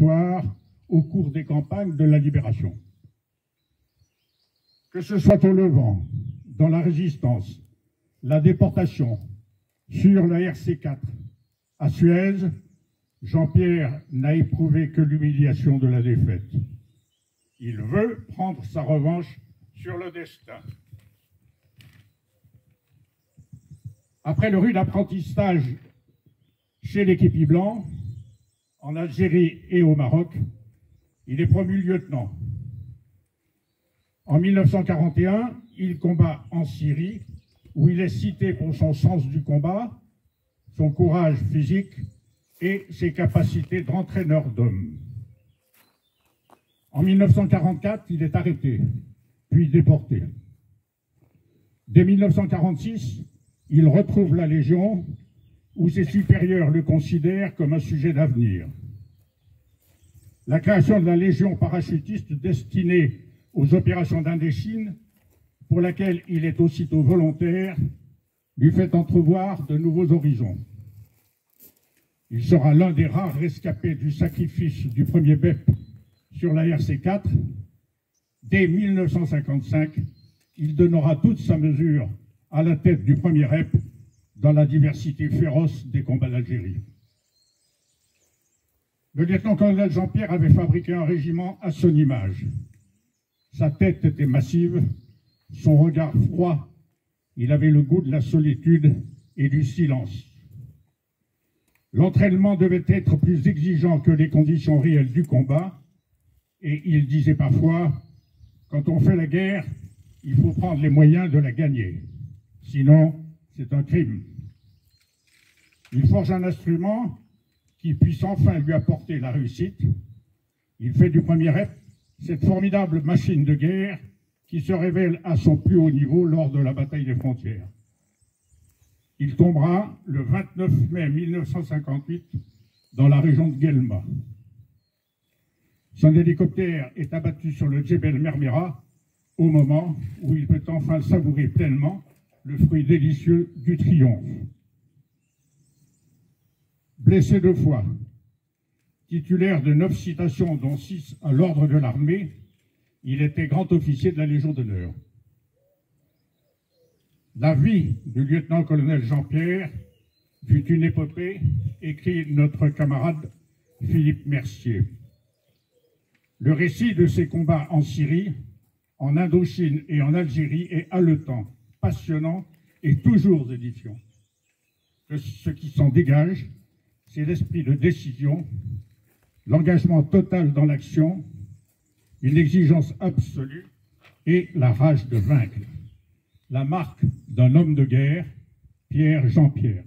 au cours des campagnes de la Libération. Que ce soit au Levant, dans la Résistance, la déportation, sur la RC4, à Suez, Jean-Pierre n'a éprouvé que l'humiliation de la défaite. Il veut prendre sa revanche sur le destin. Après le rude apprentissage chez les képis blancs, en Algérie et au Maroc, il est promu lieutenant. En 1941, il combat en Syrie, où il est cité pour son sens du combat, son courage physique et ses capacités d'entraîneur d'hommes. En 1944, il est arrêté, puis déporté. Dès 1946, il retrouve la Légion, où ses supérieurs le considèrent comme un sujet d'avenir. La création de la Légion parachutiste destinée aux opérations d'Indochine, pour laquelle il est aussitôt volontaire, lui fait entrevoir de nouveaux horizons. Il sera l'un des rares rescapés du sacrifice du premier BEP sur la RC4. Dès 1955, il donnera toute sa mesure à la tête du premier REP dans la diversité féroce des combats d'Algérie. Le lieutenant-colonel Jean-Pierre avait fabriqué un régiment à son image. Sa tête était massive, son regard froid, il avait le goût de la solitude et du silence. L'entraînement devait être plus exigeant que les conditions réelles du combat, et il disait parfois, quand on fait la guerre, il faut prendre les moyens de la gagner, sinon c'est un crime. Il forge un instrument qui puisse enfin lui apporter la réussite. Il fait du premier REP cette formidable machine de guerre qui se révèle à son plus haut niveau lors de la bataille des frontières. Il tombera le 29 mai 1958 dans la région de Guelma. Son hélicoptère est abattu sur le Djebel Mermera au moment où il peut enfin savourer pleinement le fruit délicieux du triomphe. Blessé 2 fois, titulaire de 9 citations dont 6 à l'ordre de l'armée, il était grand officier de la Légion d'honneur. La vie du lieutenant-colonel Jean-Pierre fut une épopée, écrit notre camarade Philippe Mercier. Le récit de ses combats en Syrie, en Indochine et en Algérie est haletant, passionnant et toujours édifiant. Ce qui s'en dégage, c'est l'esprit de décision, l'engagement total dans l'action, une exigence absolue et la rage de vaincre. La marque d'un homme de guerre, Pierre Jean-Pierre.